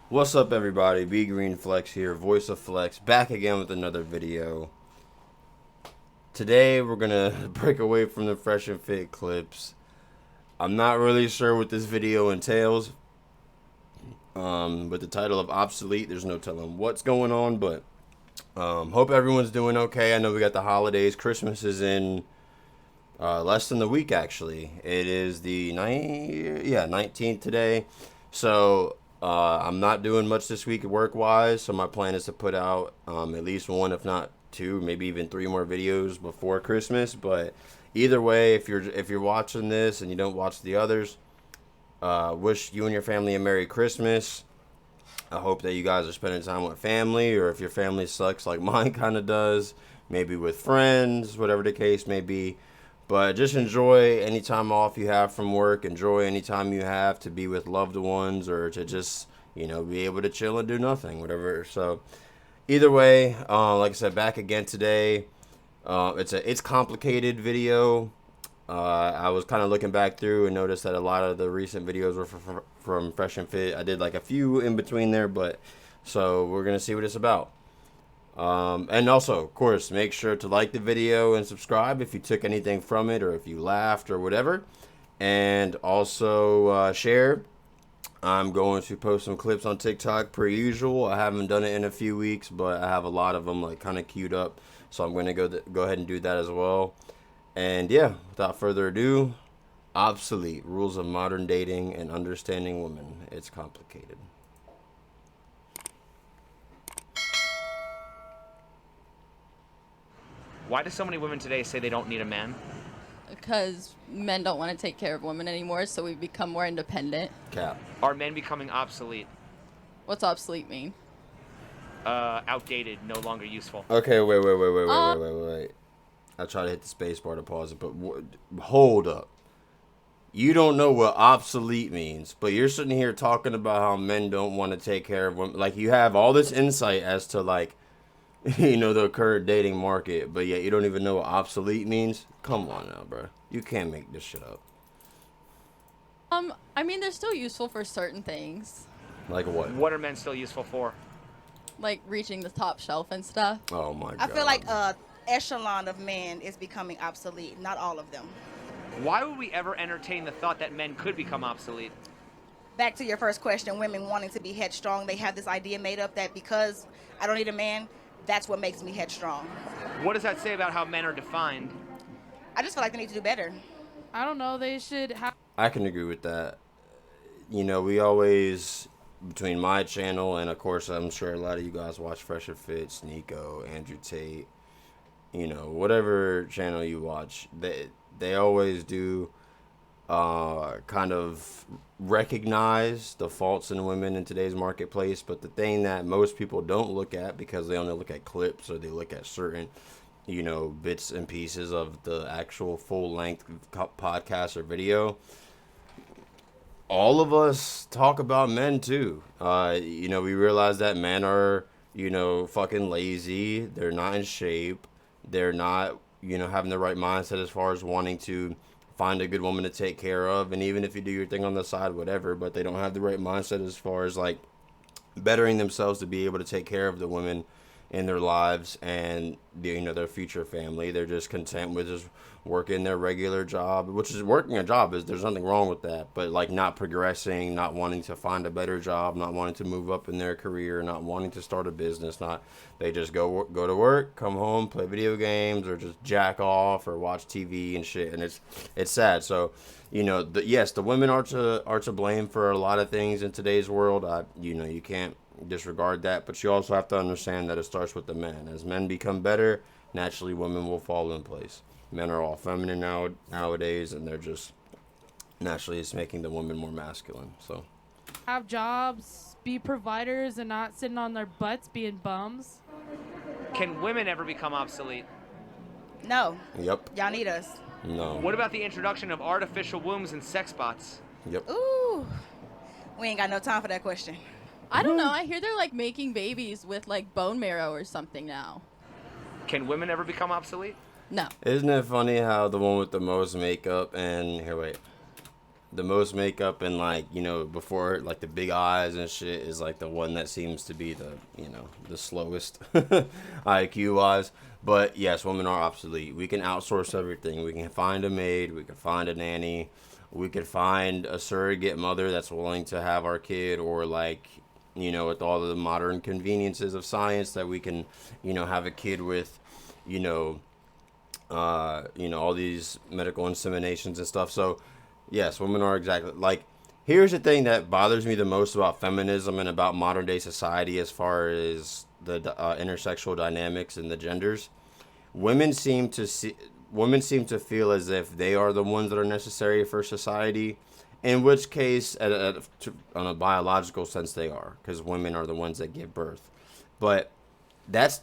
What's up, everybody? B Green Flex here, voice of Flex, back again with another video. Today we're gonna break away from the fresh and fit clips. I'm not really sure what this video entails. With the title of obsolete, there's no telling what's going on, but hope everyone's doing okay. I know we got the holidays. Christmas is in less than a week, actually. It is the 19th today. So I'm not doing much this week work-wise. So my plan is to put out at least one, if not two, maybe even three more videos before Christmas. But either way, if you're watching this and you don't watch the others, wish you and your family a Merry Christmas. I hope that you guys are spending time with family, or if your family sucks like mine kind of does, maybe with friends, whatever the case may be. But just enjoy any time off you have from work. Enjoy any time you have to be with loved ones, or to just, be able to chill and do nothing, whatever. So either way, like I said, back again today. It's complicated video. I was kind of looking back through and noticed that a lot of the recent videos were from Fresh and Fit. I did like a few in between there, but so we're gonna see what it's about. And also, of course, make sure to like the video and subscribe if you took anything from it, or if you laughed or whatever. And also share. I'm going to post some clips on TikTok per usual. I haven't done it in a few weeks, but I have a lot of them like kind of queued up, so I'm going to go ahead and do that as well. And yeah, without further ado, obsolete rules of modern dating and understanding women. It's complicated. Why do so many women today say they don't need a man? Because men don't want to take care of women anymore, so we've become more independent. Cap. Are men becoming obsolete? What's obsolete mean? Outdated, no longer useful. Okay, wait. I try to hit the space bar to pause it, but hold up. You don't know what obsolete means, but you're sitting here talking about how men don't want to take care of women. Like, you have all this insight as to, like, the current dating market, but yet you don't even know what obsolete means? Come on now, bro. You can't make this shit up. I mean, they're still useful for certain things, Like what? What are men still useful for? like reaching the top shelf and stuff. Oh my god. I feel like echelon of men is becoming obsolete. Not all of them. Why would we ever entertain the thought that men could become obsolete? Back to your first question, women wanting to be headstrong, they have this idea made up that because I don't need a man, that's what makes me headstrong. What does that say about how men are defined? I just feel like they need to do better. I don't know. They should have. I can agree with that. We always, between my channel and of course I'm sure a lot of you guys watch Fresh and Fit, Nico, Andrew Tate, whatever channel you watch, they always do kind of recognize the faults in women in today's marketplace. But the thing that most people don't look at, because they only look at clips or they look at certain bits and pieces of the actual full length podcast or video, all of us talk about men too. We realize that men are, fucking lazy. They're not in shape. They're not, having the right mindset as far as wanting to find a good woman to take care of. And even if you do your thing on the side, whatever, but they don't have the right mindset as far as like bettering themselves to be able to take care of the women in their lives and their future family. They're just content with just working their regular job, which is working a job. There's nothing wrong with that, but like not progressing, not wanting to find a better job, not wanting to move up in their career, not wanting to start a business. Not They just go to work, come home, play video games, or just jack off or watch TV and shit. And it's sad. So yes, the women are to blame for a lot of things in today's world. You can't disregard that, but you also have to understand that it starts with the men. As men become better, naturally women will fall in place. Men are all feminine nowadays, and they're just naturally it's making the women more masculine. So Have jobs, be providers, and not sitting on their butts being bums. Can women ever become obsolete? No. yep. Y'all need us. No. What about the introduction of artificial wombs and sex bots? Yep. Ooh. We ain't got no time for that question. I don't know. I hear they're like making babies with like bone marrow or something now. Can women ever become obsolete? No. Isn't it funny how the one with the most makeup and the most makeup and like, before like the big eyes and shit is like the one that seems to be the, the slowest IQ wise. But yes, women are obsolete. We can outsource everything. We can find a maid, we can find a nanny, we could find a surrogate mother that's willing to have our kid, or like, with all the modern conveniences of science that we can, have a kid with, all these medical inseminations and stuff. So yes, women are exactly like, here's the thing that bothers me the most about feminism and about modern day society as far as the intersexual dynamics and the genders. Women seem to feel as if they are the ones that are necessary for society, in which case, on a biological sense, they are, because women are the ones that give birth. But that's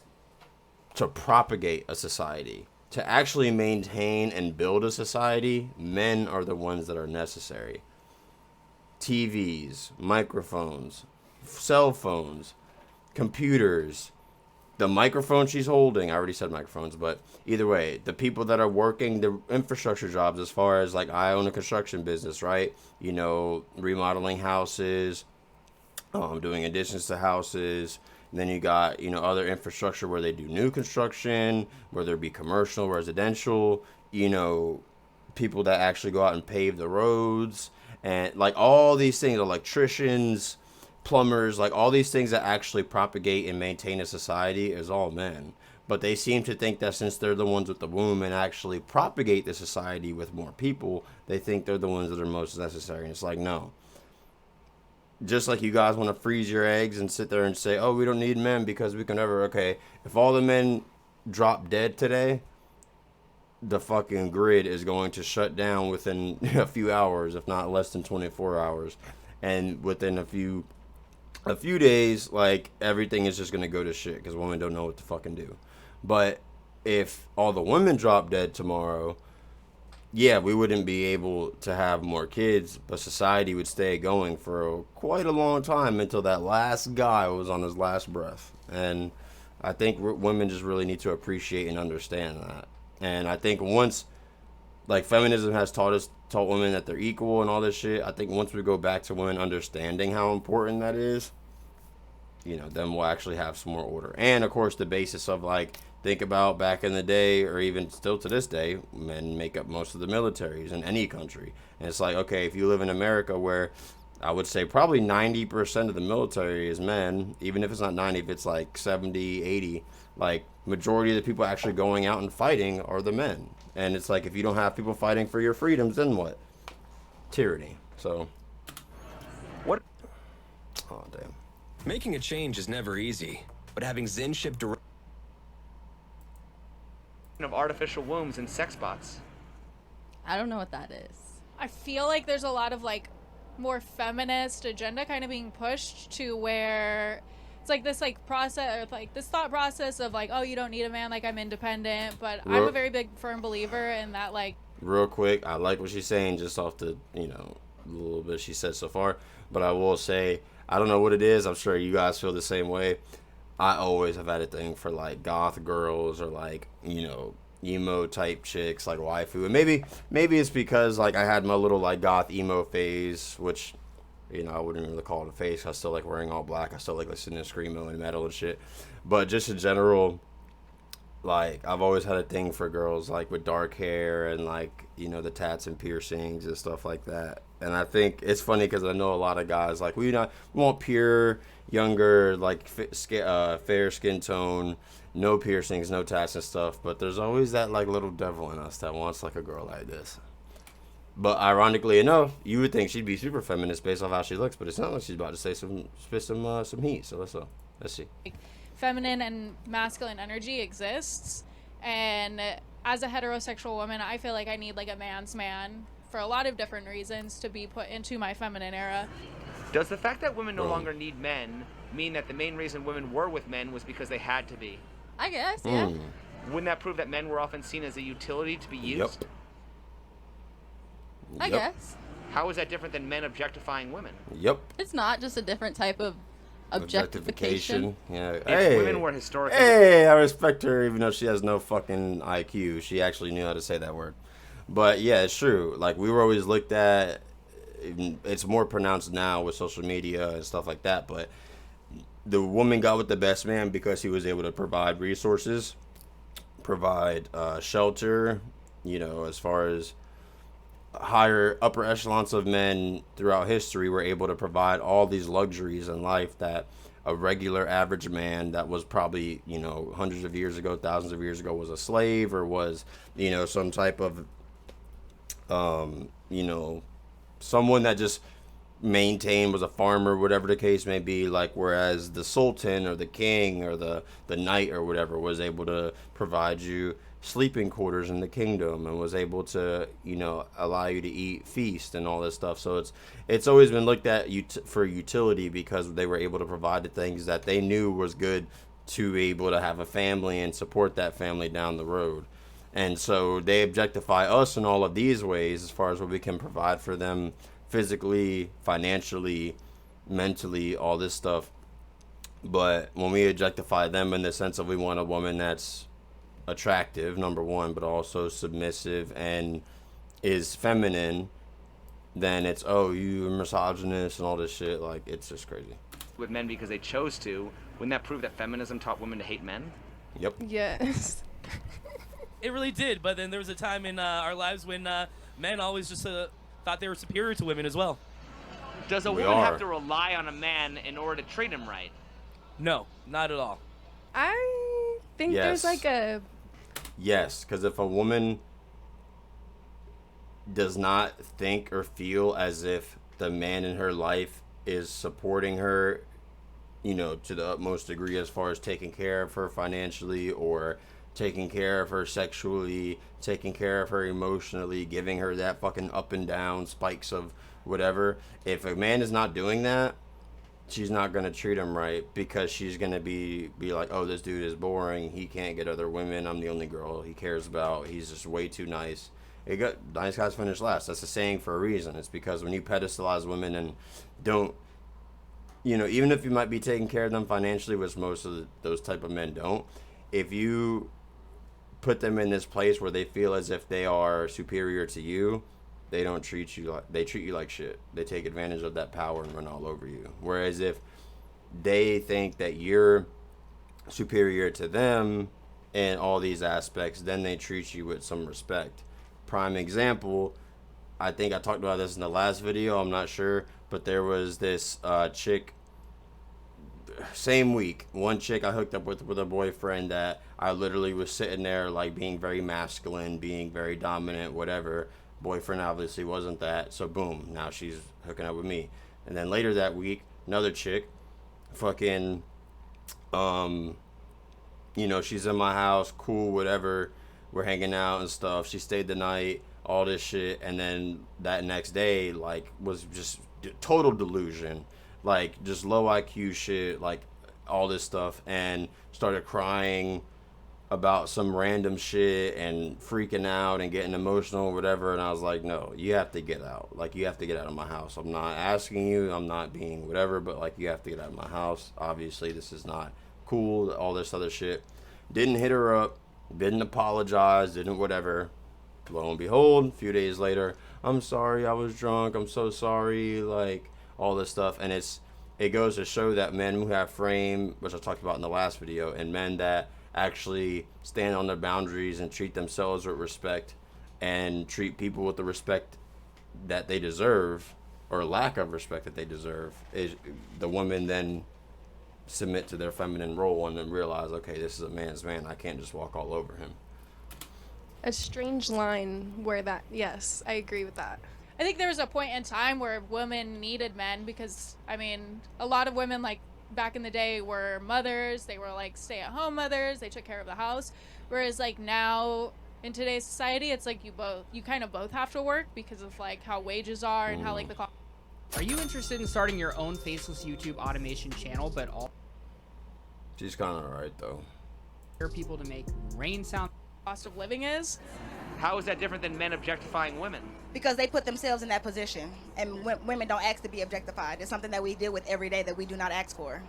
to propagate a society. To actually maintain and build a society, men are the ones that are necessary. TVs, microphones, cell phones, computers, the microphone she's holding. I already said microphones, but either way, the people that are working the infrastructure jobs, as far as like, I own a construction business, right? Remodeling houses, doing additions to houses. And then you got, other infrastructure where they do new construction, whether it be commercial, residential, people that actually go out and pave the roads, and like all these things, electricians, plumbers, like all these things that actually propagate and maintain a society is all men. But they seem to think that since they're the ones with the womb and actually propagate the society with more people, they think they're the ones that are most necessary. And it's like, no. Just like you guys want to freeze your eggs and sit there and say, oh, we don't need men because we can never. Okay, if all the men drop dead today, the fucking grid is going to shut down within a few hours, if not less than 24 hours. And within a few days, like, everything is just going to go to shit because women don't know what to fucking do. But if all the women drop dead tomorrow, yeah, we wouldn't be able to have more kids, but society would stay going for quite a long time until that last guy was on his last breath. And I think women just really need to appreciate and understand that. And I think once, like, feminism has taught women that they're equal and all this shit, I think once we go back to women understanding how important that is, then we'll actually have some more order. And, of course, the basis of, like, think about back in the day, or even still to this day, men make up most of the militaries in any country. And it's like, okay, if you live in America, where I would say probably 90% of the military is men, even if it's not 90, if it's like 70, 80, like, majority of the people actually going out and fighting are the men. And it's like, if you don't have people fighting for your freedoms, then what? Tyranny. So. What? Oh, damn. Making a change is never easy, but having Zen ship direct Of artificial wombs and sex bots. I don't know what that is. I feel like there's a lot of like more feminist agenda kind of being pushed to where it's like this like process, or like this thought process of like, oh, you don't need a man, like I'm independent. But I'm a very big firm believer in that. Like, real quick, I like what she's saying just off the little bit she said so far, but I will say, I don't know what it is, I'm sure you guys feel the same way. I always have had a thing for like goth girls, or like, emo type chicks, like waifu. And maybe it's because like I had my little like goth emo phase, which I wouldn't really call it a phase. I still like wearing all black. I still like listening to screamo and metal and shit. But just in general, like, I've always had a thing for girls like with dark hair and like, the tats and piercings and stuff like that. And I think it's funny because I know a lot of guys like, we want pure, younger, like fair skin tone, no piercings, no tats and stuff. But there's always that like little devil in us that wants like a girl like this. But ironically enough, you would think she'd be super feminist based off how she looks, but it's not like she's about to say spit some heat. So let's see. feminine and masculine energy exists, and as a heterosexual woman, I feel like I need like a man's man for a lot of different reasons to be put into my feminine era. Does the fact that women no longer need men mean that the main reason women were with men was because they had to be? I guess, yeah. Wouldn't that prove that men were often seen as a utility to be used? Yep. I guess. How is that different than men objectifying women? Yep. It's not just a different type of objectification. Yeah. If women were historically... Hey, I respect her even though she has no fucking IQ. She actually knew how to say that word. But yeah, it's true. Like, we were always looked at it's more pronounced now with social media and stuff like that. But the woman got with the best man because he was able to provide resources, provide shelter, as far as higher upper echelons of men throughout history were able to provide all these luxuries in life that a regular average man that was probably hundreds of years ago, thousands of years ago, was a slave or was some type of someone that just maintained, was a farmer, whatever the case may be. Like, whereas the sultan or the king or the knight or whatever was able to provide you sleeping quarters in the kingdom and was able to allow you to eat, feast, and all this stuff. So it's always been looked at for utility, because they were able to provide the things that they knew was good to be able to have a family and support that family down the road. And so they objectify us in all of these ways, as far as what we can provide for them physically, financially, mentally, all this stuff. But when we objectify them in the sense of we want a woman that's attractive, number one, but also submissive and is feminine, then it's, oh, you misogynist and all this shit. Like, it's just crazy. With men because they chose to, wouldn't that prove that feminism taught women to hate men? Yep. Yes. It really did, but then there was a time in our lives when men always just thought they were superior to women as well. Does a woman have to rely on a man in order to treat him right? No, not at all. I think there's like a... Yes, because if a woman does not think or feel as if the man in her life is supporting her, to the utmost degree, as far as taking care of her financially or taking care of her sexually, taking care of her emotionally, giving her that fucking up and down spikes of whatever. If a man is not doing that, she's not going to treat him right, because she's going to be like, oh, this dude is boring. He can't get other women. I'm the only girl he cares about. He's just way too nice. Nice guys finish last. That's a saying for a reason. It's because when you pedestalize women and don't, even if you might be taking care of them financially, which most of those type of men don't, if you put them in this place where they feel as if they are superior to you, they treat you like shit. They take advantage of that power and run all over you. Whereas if they think that you're superior to them in all these aspects, then they treat you with some respect. Prime example, I think I talked about this in the last video, I'm not sure, but there was this chick, same week, one chick I hooked up with a boyfriend that I literally was sitting there like being very masculine, being very dominant, whatever. Boyfriend obviously wasn't that, so boom, now she's hooking up with me. And then later that week, another chick, fucking, she's in my house, cool, whatever, we're hanging out and stuff. She stayed the night, all this shit, and then that next day, like, was just total delusion, like, just low IQ shit, like, all this stuff, and started crying about some random shit and freaking out and getting emotional or whatever. And I was like, no, you have to get out. Like, you have to get out of my house. I'm not asking you, I'm not being whatever, but like, you have to get out of my house. Obviously this is not cool, all this other shit. Didn't hit her up, didn't apologize, didn't whatever. Lo and behold, a few days later, I'm sorry, I was drunk, I'm so sorry, like, all this stuff. And it goes to show that men who have frame, which I talked about in the last video, and men that actually stand on their boundaries and treat themselves with respect and treat people with the respect that they deserve, or lack of respect that they deserve, is the women then submit to their feminine role and then realize, okay, this is a man's man, I can't just walk all over him. A strange line where that, yes, I agree with that. I think there was a point in time where women needed men because, I mean, a lot of women, like, back in the day were mothers. They were, like, stay-at-home mothers. They took care of the house. Whereas, like, now in today's society, it's like you kind of both have to work because of, like, how wages are and how, like, the cost. Are you interested in starting your own faceless YouTube automation channel, but all She's kind of right, though. people to make rain sound? Cost of living is? How is that different than men objectifying women? Because they put themselves in that position, and women don't ask to be objectified. It's something that we deal with every day that we do not ask for.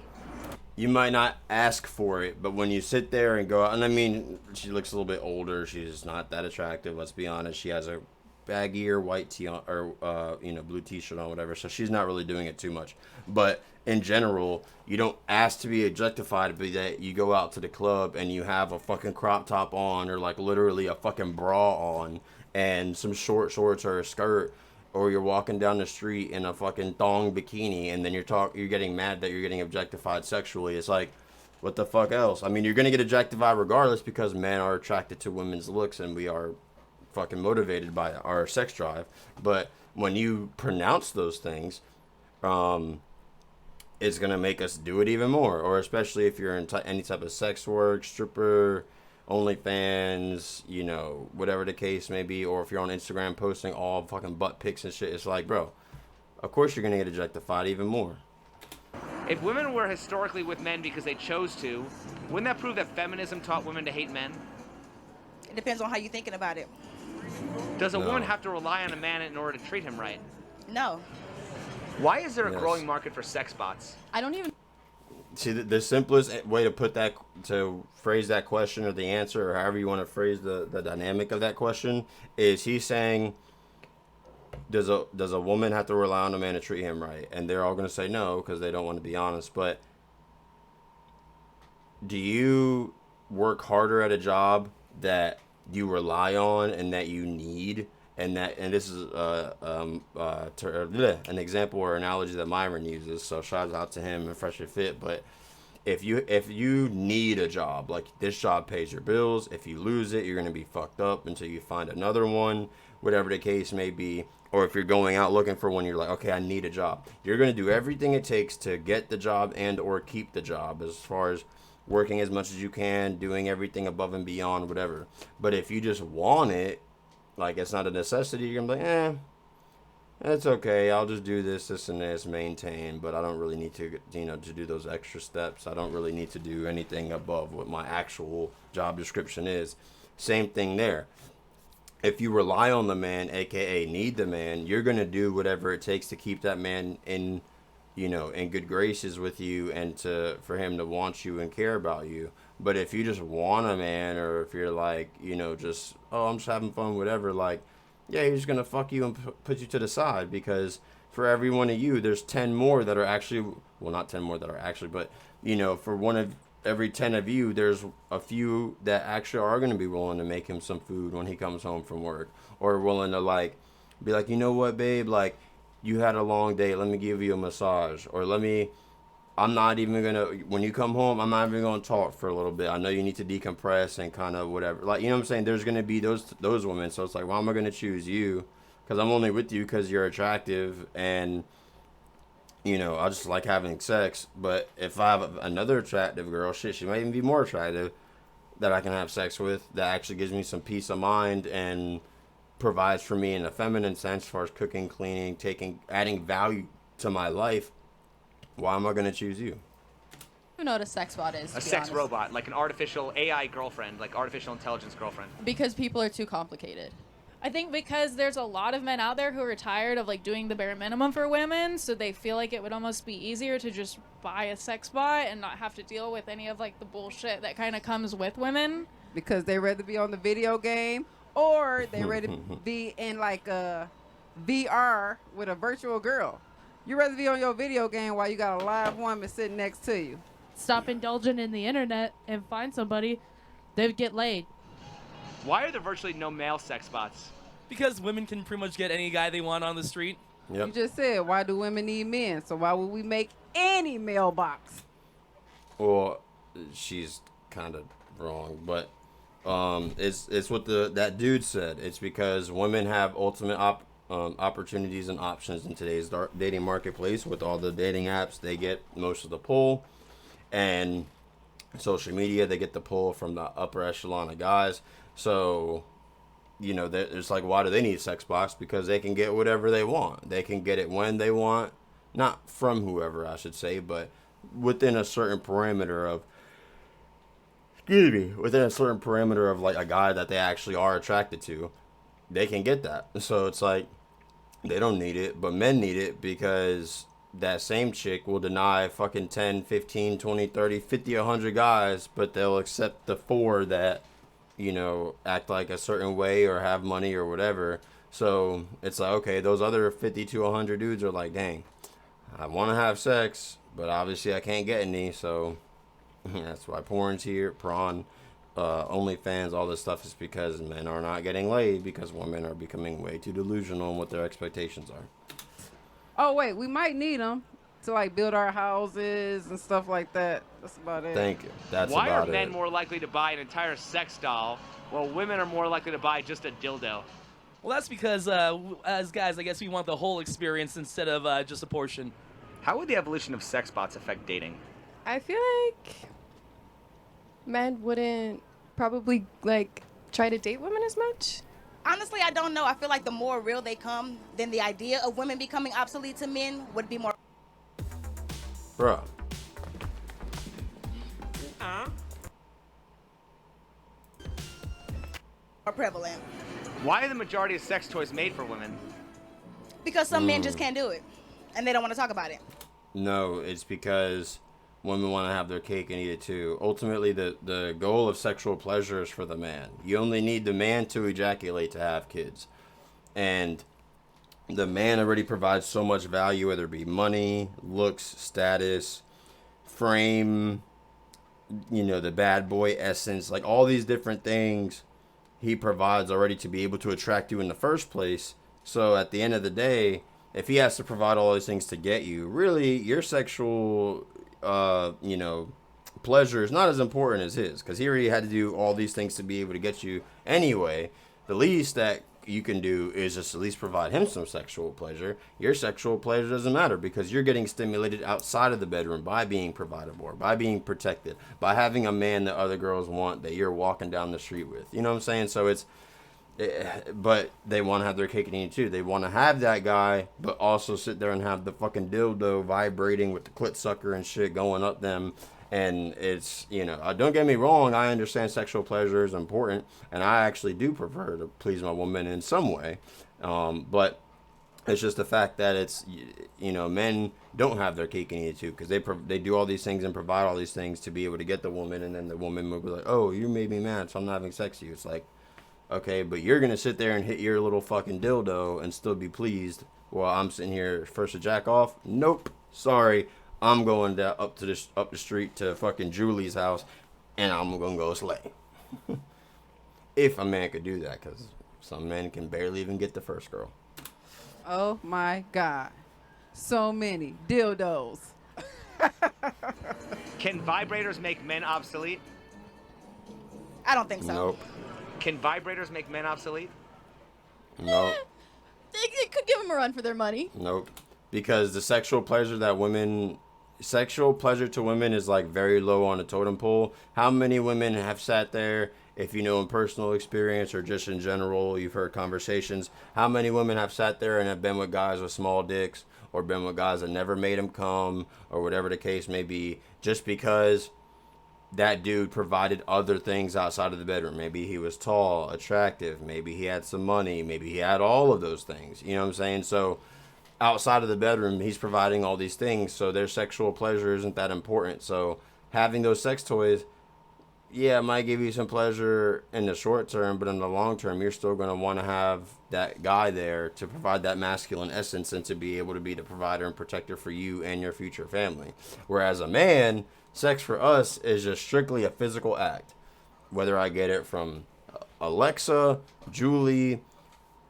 You might not ask for it, but when you sit there and go out, and I mean, she looks a little bit older, she's not that attractive, let's be honest. She has a baggy or white tee on, or blue t-shirt on, whatever. So she's not really doing it too much. But in general, you don't ask to be objectified, but that you go out to the club and you have a fucking crop top on, or like literally a fucking bra on, and some short shorts or a skirt, or you're walking down the street in a fucking thong bikini, and then you're getting mad that you're getting objectified sexually. It's like, what the fuck else? I mean, you're gonna get objectified regardless, because men are attracted to women's looks, and we are fucking motivated by our sex drive. But when you pronounce those things, it's gonna make us do it even more. Or especially if you're in any type of sex work, stripper, OnlyFans, whatever the case may be, or if you're on Instagram posting all fucking butt pics and shit, it's like, bro, of course you're gonna get objectified even more. If women were historically with men because they chose to, wouldn't that prove that feminism taught women to hate men? It depends on how you're thinking about it. Does a No. woman have to rely on a man in order to treat him right? No. Why is there a Yes. growing market for sex bots? I don't even. See, the simplest way to phrase that question, or the answer, or however you want to phrase the dynamic of that question, is he's saying, does a woman have to rely on a man to treat him right? And they're all going to say no, because they don't want to be honest. But do you work harder at a job that you rely on and that you need, and this is an example or analogy that Myron uses, so shout out to him and Fresh and Fit. But if you need a job, like this job pays your bills, if you lose it, you're going to be fucked up until you find another one, whatever the case may be. Or if you're going out looking for one, you're like, okay, I need a job. You're going to do everything it takes to get the job and or keep the job, as far as working as much as you can, doing everything above and beyond, whatever. But if you just want it, like it's not a necessity, you're going to be like, it's okay, I'll just do this, and this, maintain, but I don't really need to, to do those extra steps. I don't really need to do anything above what my actual job description is. Same thing there. If you rely on the man, aka need the man, you're going to do whatever it takes to keep that man in good graces with you, and for him to want you and care about you. But if you just want a man, or if you're like, just, oh, I'm just having fun, whatever, like, yeah, he's going to fuck you and put you to the side, because for every one of you, there's 10 more that are actually, well, not 10 more that are actually, but, for one of every 10 of you, there's a few that actually are going to be willing to make him some food when he comes home from work, or willing to, like, be like, you know what, babe, like, you had a long day, let me give you a massage, or I'm not even going to, when you come home, I'm not even going to talk for a little bit. I know you need to decompress and kind of whatever. Like, you know what I'm saying? There's going to be those women. So it's like, why am I going to choose you? Because I'm only with you because you're attractive, and, I just like having sex. But if I have another attractive girl, shit, she might even be more attractive, that I can have sex with, that actually gives me some peace of mind and provides for me in a feminine sense, as far as cooking, cleaning, adding value to my life. Why am I going to choose you? I don't know what a sex bot is. A sex robot, like an artificial AI girlfriend, like artificial intelligence girlfriend. Because people are too complicated. I think because there's a lot of men out there who are tired of like doing the bare minimum for women, so they feel like it would almost be easier to just buy a sex bot and not have to deal with any of like the bullshit that kind of comes with women. Because they rather be on the video game, or they rather be in like a VR with a virtual girl. You'd rather be on your video game while you got a live woman sitting next to you. Stop indulging in the internet and find somebody. They'd get laid. Why are there virtually no male sex bots? Because women can pretty much get any guy they want on the street. Yep. You just said, why do women need men? So why would we make any mailbox? Well, she's kind of wrong, but it's what that dude said. It's because women have ultimate opportunities and options in today's dating marketplace. With all the dating apps, they get most of the pull, and social media, they get the pull from the upper echelon of guys. So, it's like, why do they need sex bots? Because they can get whatever they want. They can get it when they want, not from whoever, I should say, but within a certain parameter of, like a guy that they actually are attracted to. They can get that. So it's like, they don't need it, but men need it, because that same chick will deny fucking 10, 15, 20, 30, 50, 100 guys, but they'll accept the 4 that, act like a certain way or have money or whatever. So it's like, okay, those other 50 to 100 dudes are like, dang, I want to have sex, but obviously I can't get any. So that's why porn's here, prawn, OnlyFans, all this stuff is because men are not getting laid because women are becoming way too delusional in what their expectations are. Oh wait, we might need them to like build our houses and stuff like that. That's about it. Thank you. That's Why about are men it. more likely to buy an entire sex doll, while women are more likely to buy just a dildo? Well, that's because as guys, I guess we want the whole experience instead of just a portion. How would the evolution of sex bots affect dating? I feel like men wouldn't probably like try to date women as much. Honestly, I don't know. I feel like the more real they come, then the idea of women becoming obsolete to men would be more. Bruh. More prevalent. Why are the majority of sex toys made for women? Because some men just can't do it, and they don't want to talk about it. No, it's because women want to have their cake and eat it too. Ultimately, the goal of sexual pleasure is for the man. You only need the man to ejaculate to have kids. And the man already provides so much value, whether it be money, looks, status, frame, the bad boy essence, like all these different things he provides already to be able to attract you in the first place. So at the end of the day, if he has to provide all these things to get you, really your sexual, pleasure is not as important as his, because he already had to do all these things to be able to get you anyway. The least that you can do is just at least provide him some sexual pleasure. Your sexual pleasure doesn't matter because you're getting stimulated outside of the bedroom by being provided for, by being protected, by having a man that other girls want that you're walking down the street with. You know what I'm saying? So but they want to have their cake and eat it too. They want to have that guy, but also sit there and have the fucking dildo vibrating with the clit sucker and shit going up them. And it's, don't get me wrong, I understand sexual pleasure is important, and I actually do prefer to please my woman in some way. But it's just the fact that it's, men don't have their cake and eat it too, because they do all these things and provide all these things to be able to get the woman, and then the woman will be like, oh, you made me mad, so I'm not having sex with you. It's like, okay, but you're going to sit there and hit your little fucking dildo and still be pleased while I'm sitting here first to jack off? Nope. Sorry. I'm going down up the street to fucking Julie's house, and I'm gonna go slay. If a man could do that, because some men can barely even get the first girl. Oh my God, so many dildos. Can vibrators make men obsolete? I don't think so. Nope. Can vibrators make men obsolete? Nope. They could give them a run for their money. Nope. Because the sexual pleasure to women is like very low on the totem pole. How many women have sat there, if you know in personal experience or just in general, you've heard conversations, how many women have sat there and have been with guys with small dicks or been with guys that never made them come or whatever the case may be, just because that dude provided other things outside of the bedroom. Maybe he was tall, attractive, maybe he had some money, maybe he had all of those things. You know what I'm saying? So outside of the bedroom, he's providing all these things, so their sexual pleasure isn't that important. So having those sex toys, yeah, it might give you some pleasure in the short term, but in the long term, you're still going to want to have that guy there to provide that masculine essence and to be able to be the provider and protector for you and your future family. Whereas a man, sex for us is just strictly a physical act. Whether I get it from Alexa, Julie,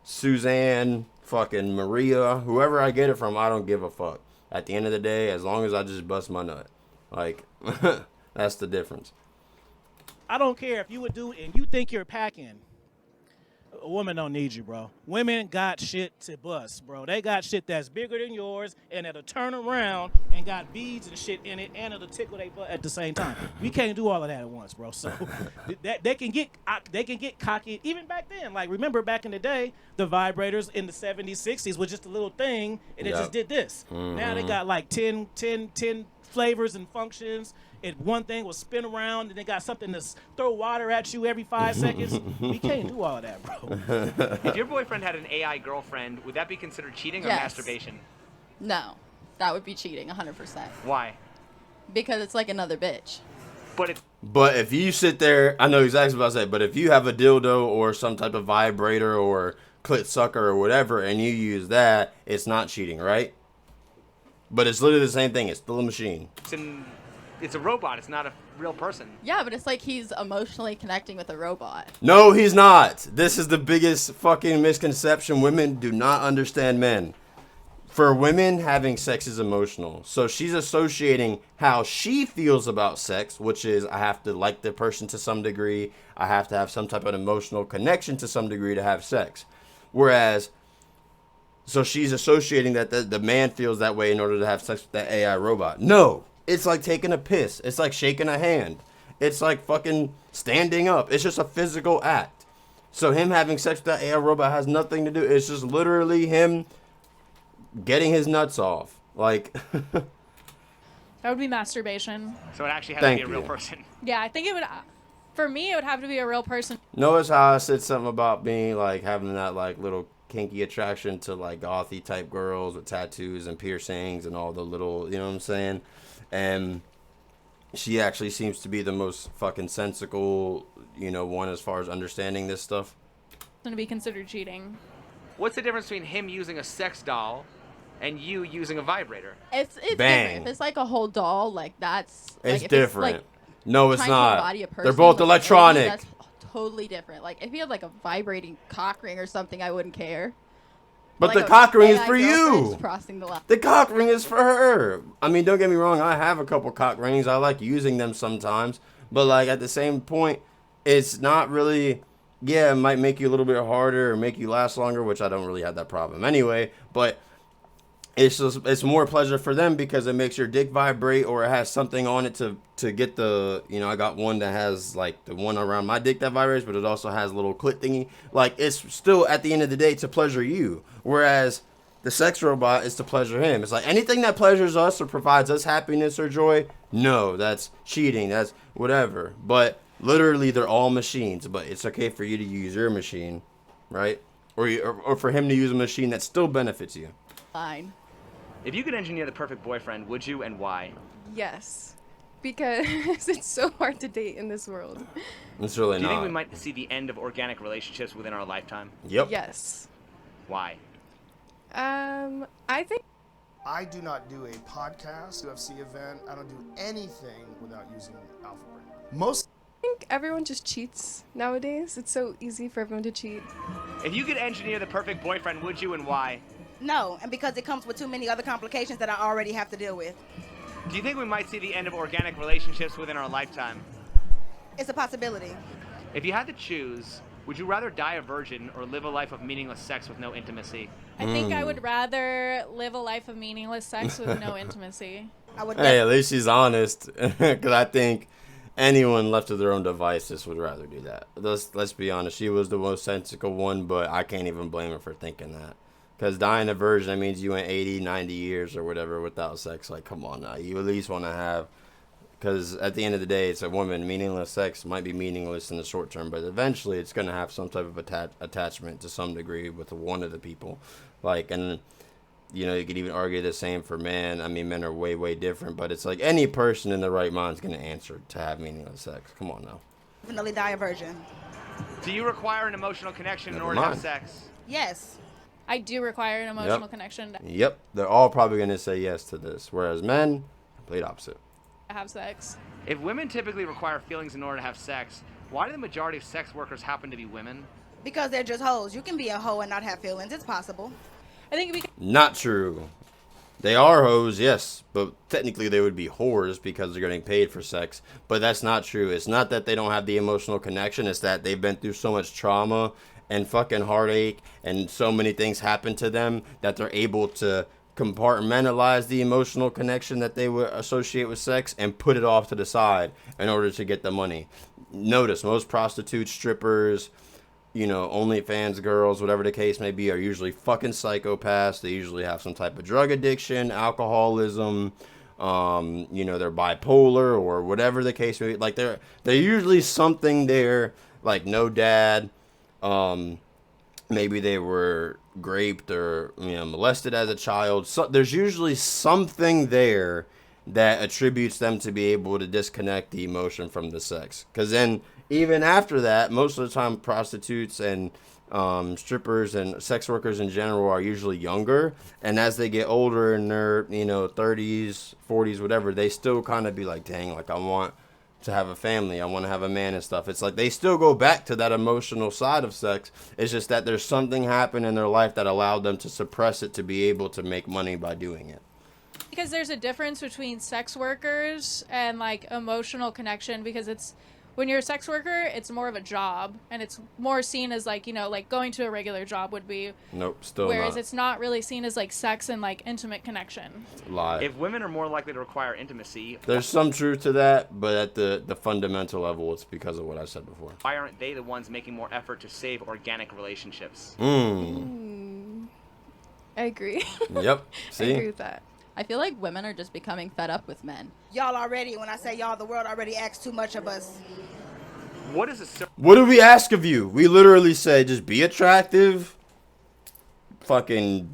Suzanne, fucking Maria, whoever I get it from, I don't give a fuck. At the end of the day, as long as I just bust my nut. Like, that's the difference. I don't care if you a dude and you think you're packing. A woman don't need you, bro. Women got shit to bust, bro. They got shit that's bigger than yours and it'll turn around and got beads and shit in it and it'll tickle their butt at the same time. We can't do all of that at once, bro. So they can get cocky even back then. Like, remember back in the day, the vibrators in the 70s, 60s was just a little thing and it just did this. Mm-hmm. Now they got like 10 flavors and functions. And one thing will spin around, and they got something to throw water at you every 5 seconds. We can't do all of that, bro. If your boyfriend had an AI girlfriend, would that be considered cheating or Yes. masturbation? No, that would be cheating, 100%. Why? Because it's like another bitch. But if you sit there, I know exactly what I said, but if you have a dildo or some type of vibrator or clit sucker or whatever, and you use that, it's not cheating, right? But it's literally the same thing. It's still a machine. It's a robot. It's not a real person. Yeah, but it's like he's emotionally connecting with a robot. No, he's not. This is the biggest fucking misconception. Women do not understand men. For women, having sex is emotional. So she's associating how she feels about sex, which is I have to like the person to some degree. I have to have some type of emotional connection to some degree to have sex. Whereas, so she's associating that the man feels that way in order to have sex with that AI robot. No, it's like taking a piss. It's like shaking a hand. It's like fucking standing up. It's just a physical act. So him having sex with that AI robot has nothing to do. It's just literally him getting his nuts off. Like That would be masturbation. So it actually has to be a real person. Yeah, I think it would. For me, it would have to be a real person. Notice how I said something about being like having that like little kinky attraction to like gothy type girls with tattoos and piercings and all the little, you know what I'm saying? And she actually seems to be the most fucking sensical, you know, one as far as understanding this stuff. Going to be considered cheating. What's the difference between him using a sex doll and you using a vibrator? It's Bang. different. If it's like a whole doll, like that's It's like, if different. It's, like, no, it's trying to not. embody a person They're both with a electronic. That's totally different. Like if you had like a vibrating cock ring or something, I wouldn't care. But like the cock ring is AI for girlfriend's you. Crossing the line. The cock ring is for her. I mean, don't get me wrong. I have a couple cock rings. I like using them sometimes. But, like, at the same point, it's not really... Yeah, it might make you a little bit harder or make you last longer, which I don't really have that problem anyway. But it's more pleasure for them because it makes your dick vibrate or it has something on it to get the... You know, I got one that has, like, the one around my dick that vibrates, but it also has a little clit thingy. Like, it's still, at the end of the day, to pleasure you. Whereas the sex robot is to pleasure him. It's like anything that pleasures us or provides us happiness or joy, no, that's cheating. That's whatever. But literally, they're all machines. But it's okay for you to use your machine, right? Or for him to use a machine that still benefits you. Fine. If you could engineer the perfect boyfriend, would you and why? Yes. Because it's so hard to date in this world. It's really Do you not. think we might see the end of organic relationships within our lifetime? Yep. Yes. Why? I think I do not do a podcast, UFC event. I don't do anything without using Alpha Brain. I think everyone just cheats nowadays. It's so easy for everyone to cheat. If you could engineer the perfect boyfriend, would you and why? No, and because it comes with too many other complications that I already have to deal with. Do you think we might see the end of organic relationships within our lifetime? It's a possibility. If you had to choose, would you rather die a virgin or live a life of meaningless sex with no intimacy? I think I would rather live a life of meaningless sex with no intimacy. Hey, at least she's honest. Because I think anyone left to their own devices would rather do that. Let's be honest. She was the most sensical one, but I can't even blame her for thinking that. Because dying a virgin, that means you went 80, 90 years or whatever without sex. Like, come on now. You at least want to have... Because at the end of the day, it's a woman. Meaningless sex might be meaningless in the short term, but eventually it's going to have some type of attachment to some degree with one of the people. Like, and, you know, you could even argue the same for men. I mean, men are way, way different, but it's like any person in the right mind is going to answer to have meaningless sex. Come on now. Definitely die a virgin. Do you require an emotional connection in Never order to have mind. sex? Yes. I do require an emotional connection Yep. They're all probably going to say yes to this, whereas men, complete opposite. to have sex. If women typically require feelings in order to have sex, why do the majority of sex workers happen to be women? Because they're just hoes. You can be a hoe and not have feelings. It's possible. I think Not true. They are hoes, yes, but technically they would be whores because they're getting paid for sex. But that's not true. It's not that they don't have the emotional connection. It's that they've been through so much trauma and fucking heartache and so many things happen to them that they're able to compartmentalize the emotional connection that they would associate with sex and put it off to the side in order to get the money. Notice most prostitutes, strippers, you know, OnlyFans girls, whatever the case may be, are usually fucking psychopaths. They usually have some type of drug addiction, alcoholism, you know, they're bipolar or whatever the case may be. Like, they're usually something there, like no dad, maybe they were raped or, you know, molested as a child. So there's usually something there that attributes them to be able to disconnect the emotion from the sex. Because then, even after that, most of the time prostitutes and strippers and sex workers in general are usually younger, and as they get older in their 30s, 40s, whatever, they still kind of be like, dang, like I want to have a family, I want to have a man and stuff. It's like they still go back to that emotional side of sex. It's just that there's something happened in their life that allowed them to suppress it to be able to make money by doing it. Because there's a difference between sex workers and like emotional connection, because it's when you're a sex worker, it's more of a job, and it's more seen as like, like going to a regular job would be. Nope, still whereas not. it's not really seen as like sex and like intimate connection. Lie. If women are more likely to require intimacy, There's some truth to that, but at the fundamental level, it's because of what I said before. why aren't they the ones making more effort to save organic relationships? I agree. Yep. I See? agree with that. I feel like women are just becoming fed up with men. Y'all already, when I say y'all, the world already asks too much of us. What is a What do we ask of you? We literally say just be attractive, fucking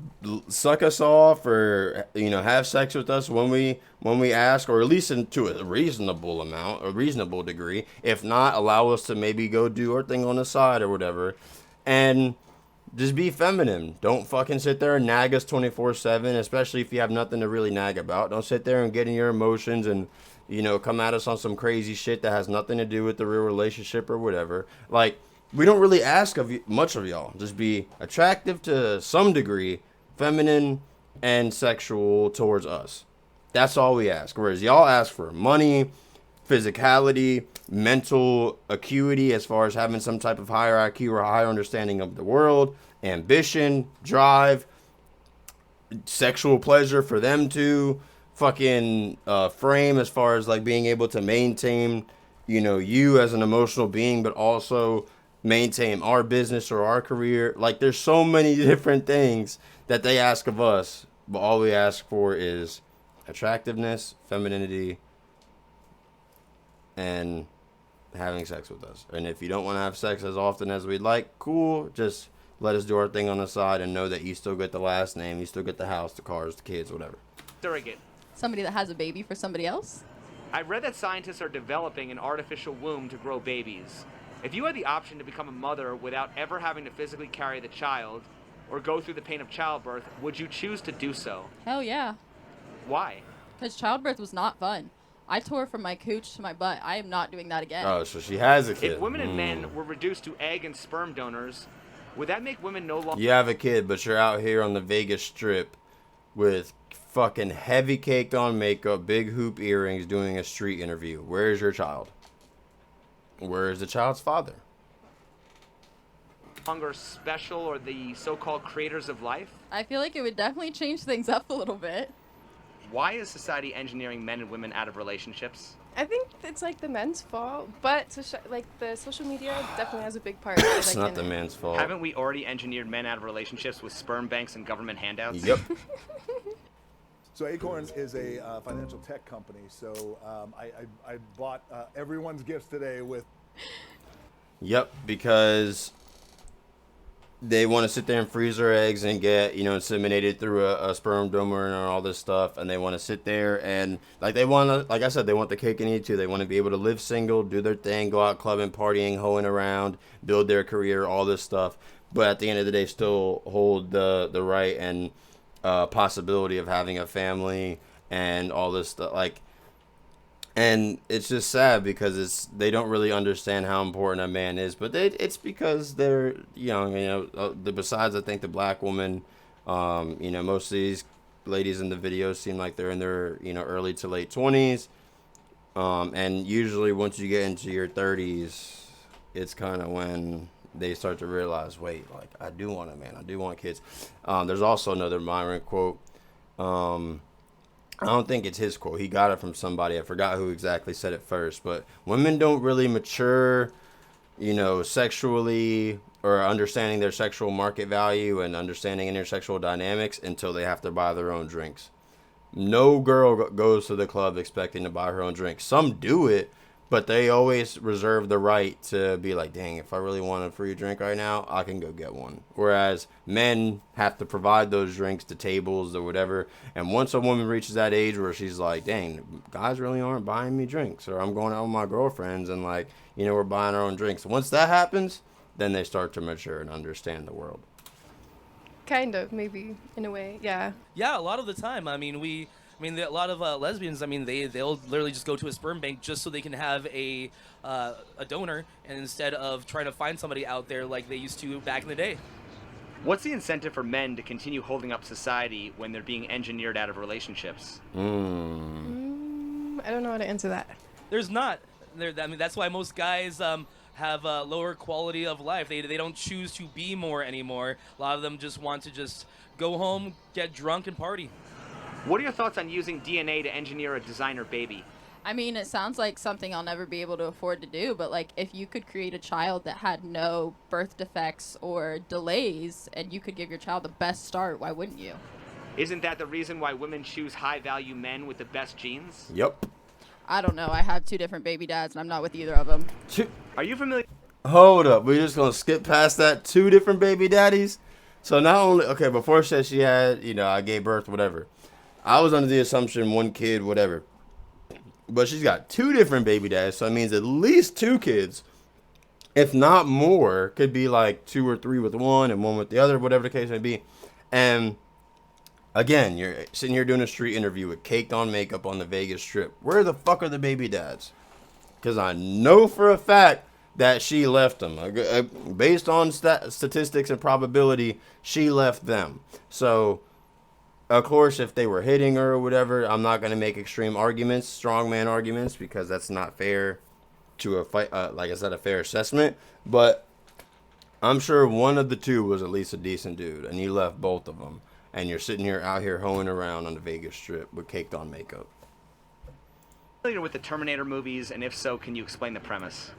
suck us off, or have sex with us when we ask, or at least to a reasonable amount, a reasonable degree. If not, allow us to maybe go do our thing on the side or whatever, and just be feminine. Don't fucking sit there and nag us 24/7, especially if you have nothing to really nag about. Don't sit there and get in your emotions and come at us on some crazy shit that has nothing to do with the real relationship or whatever. Like, we don't really ask of you, much of y'all. Just be attractive to some degree, feminine and sexual towards us. That's all we ask. Whereas y'all ask for money, physicality, mental acuity as far as having some type of higher IQ or higher understanding of the world, ambition, drive, sexual pleasure for them to fucking frame as far as like being able to maintain you as an emotional being, but also maintain our business or our career. Like, there's so many different things that they ask of us, but all we ask for is attractiveness, femininity, and having sex with us. And if you don't want to have sex as often as we'd like, cool, just let us do our thing on the side and know that you still get the last name, you still get the house, the cars, the kids, whatever. surrogate? Somebody that has a baby for somebody else? I read that scientists are developing an artificial womb to grow babies. If you had the option to become a mother without ever having to physically carry the child or go through the pain of childbirth, would you choose to do so? Hell yeah. Why? Because childbirth was not fun. I tore from my cooch to my butt. I am not doing that again. Oh, so she has a kid. If women and men were reduced to egg and sperm donors, would that make women no longer... You have a kid, but you're out here on the Vegas Strip with fucking heavy caked on makeup, big hoop earrings, doing a street interview. Where is your child? Where is the child's father? longer special or the so-called creators of life? I feel like it would definitely change things up a little bit. Why is society engineering men and women out of relationships? I think it's like the men's fault, but the social media definitely has a big part. It's not the man's fault. Haven't we already engineered men out of relationships with sperm banks and government handouts? Yep. So Acorns is a financial tech company. So I bought everyone's gifts today with. Yep, because they want to sit there and freeze their eggs and get, inseminated through a sperm donor and all this stuff. And they want to sit there and, like I said, they want the cake and eat it too. They want to be able to live single, do their thing, go out clubbing, partying, hoeing around, build their career, all this stuff. But at the end of the day, still hold the right and possibility of having a family and all this stuff. And it's just sad because they don't really understand how important a man is, but it's because they're young. Besides, I think the black woman, most of these ladies in the videos seem like they're in their early to late 20s, and usually once you get into your 30s, it's kind of when they start to realize, wait, I do want a man, I do want kids. There's also another Myron quote. I don't think it's his quote. He got it from somebody. I forgot who exactly said it first. But women don't really mature, sexually or understanding their sexual market value and understanding intersexual dynamics until they have to buy their own drinks. No girl goes to the club expecting to buy her own drink. Some do it, but they always reserve the right to be like, dang, if I really want a free drink right now, I can go get one. Whereas men have to provide those drinks to tables or whatever. And once a woman reaches that age where she's like, dang, guys really aren't buying me drinks, or I'm going out with my girlfriends and we're buying our own drinks. Once that happens, then they start to mature and understand the world. Kind of, maybe, in a way, yeah. Yeah, a lot of the time. I mean, a lot of lesbians. I mean, they'll literally just go to a sperm bank just so they can have a donor, and instead of trying to find somebody out there like they used to back in the day. What's the incentive for men to continue holding up society when they're being engineered out of relationships? I don't know how to answer that. There's not. I mean, that's why most guys have a lower quality of life. They don't choose to be more anymore. A lot of them just want to just go home, get drunk, and party. What are your thoughts on using DNA to engineer a designer baby? I mean, it sounds like something I'll never be able to afford to do, but like if you could create a child that had no birth defects or delays and you could give your child the best start, why wouldn't you? Isn't that the reason why women choose high-value men with the best genes? Yep. I don't know. I have 2 different baby dads and I'm not with either of them. Are you familiar? Hold up. We're just going to skip past that. 2 different baby daddies? So not only, okay, before she said she had, I gave birth, whatever. I was under the assumption 1 kid, whatever. But she's got 2 different baby dads, so it means at least 2 kids, if not more, could be like 2 or 3 with one and 1 with the other, whatever the case may be. And again, you're sitting here doing a street interview with caked on makeup on the Vegas Strip. Where the fuck are the baby dads? Because I know for a fact that she left them. Based on statistics and probability, she left them. So of course, if they were hitting her or whatever, I'm not going to make extreme arguments, strongman arguments, because that's not fair to a fight. Like I said, a fair assessment. But I'm sure one of the 2 was at least a decent dude, and you left both of them. And you're sitting here out here hoeing around on the Vegas Strip with caked on makeup. Familiar with the Terminator movies, and if so, can you explain the premise?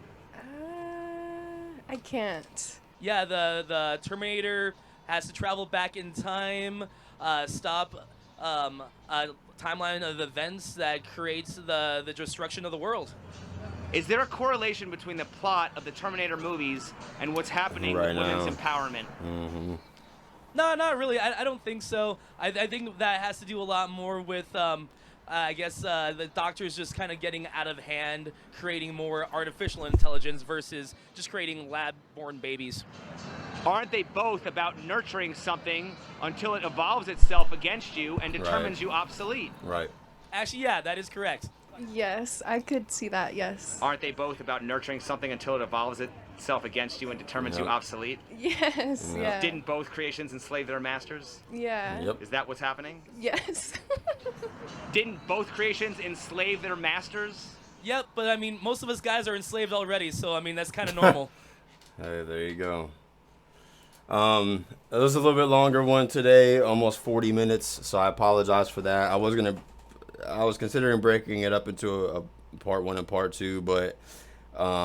I can't. Yeah, the Terminator has to travel back in time, stop a timeline of events that creates the destruction of the world. Is there a correlation between the plot of the Terminator movies and what's happening Right with women's now. empowerment? Mm-hmm. No, not really. I don't think so. I think that has to do a lot more with, I guess, the doctors just kind of getting out of hand, creating more artificial intelligence versus just creating lab-born babies. Aren't they both about nurturing something until it evolves itself against you and determines you obsolete? Right. Actually, yeah, that is correct. Yes, I could see that, yes. Aren't they both about nurturing something until it evolves itself against you and determines you obsolete? Yes, yeah. Didn't both creations enslave their masters? Yeah. Yep. Is that what's happening? Yes. Didn't both creations enslave their masters? Yep, but I mean, most of us guys are enslaved already, so I mean, that's kind of normal. Hey, there you go. It was a little bit longer one today, almost 40 minutes, so I apologize for that. I was considering breaking it up into a part 1 and part 2, but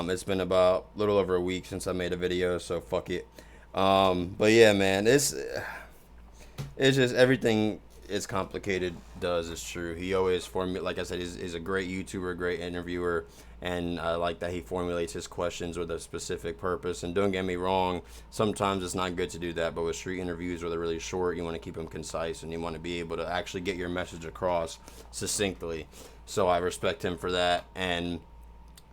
it's been about a little over a week since I made a video, so fuck it. But yeah, man, it's just everything is complicated is true. He always like I said, he's a great YouTuber, great interviewer, and I like that he formulates his questions with a specific purpose. And don't get me wrong, sometimes it's not good to do that, but with street interviews where they're really short, you want to keep them concise and you want to be able to actually get your message across succinctly. So I respect him for that. And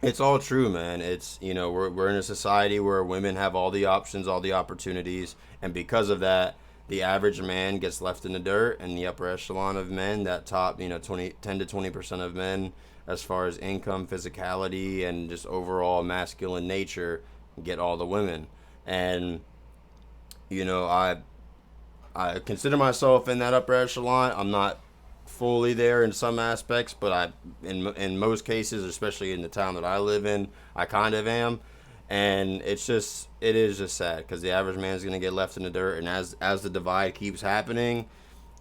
it's all true, man. It's, we're in a society where women have all the options, all the opportunities, and because of that, the average man gets left in the dirt, and the upper echelon of men, that top, 10 to 20% of men, as far as income, physicality, and just overall masculine nature, get all the women. And, I consider myself in that upper echelon. I'm not fully there in some aspects, but in most cases, especially in the town that I live in, I kind of am. And it is just sad because the average man is going to get left in the dirt. And as the divide keeps happening,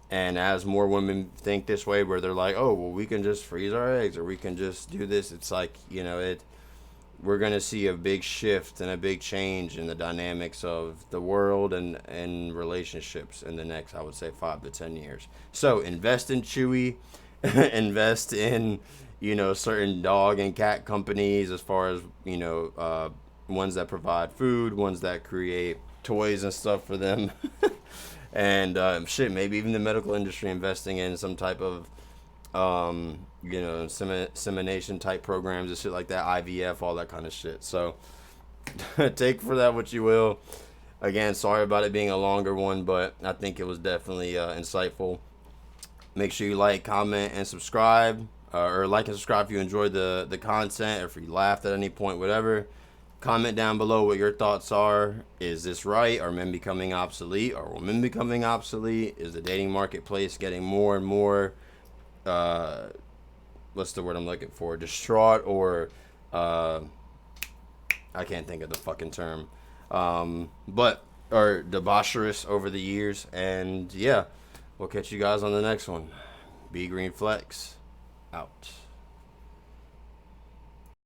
and as more women think this way, where they're like, oh, well, we can just freeze our eggs, or we can just do this. It's like, we're going to see a big shift and a big change in the dynamics of the world and relationships in the next, I would say, 5 to 10 years. So invest in Chewy, invest in, certain dog and cat companies, as far as, ones that provide food, ones that create toys and stuff for them. And maybe even the medical industry investing in some type of insemination type programs and shit like that, IVF, all that kind of shit. So take for that what you will. Again, sorry about it being a longer one, but I think it was definitely insightful. Make sure you like, comment, and subscribe. Or like and subscribe if you enjoyed the content, or if you laughed at any point, whatever. Comment down below what your thoughts are. Is this right? Are men becoming obsolete? Are women becoming obsolete? Is the dating marketplace getting more and more, what's the word I'm looking for? Distraught, or, I can't think of the fucking term. Or debaucherous over the years. And yeah, we'll catch you guys on the next one. Be Green Flex out.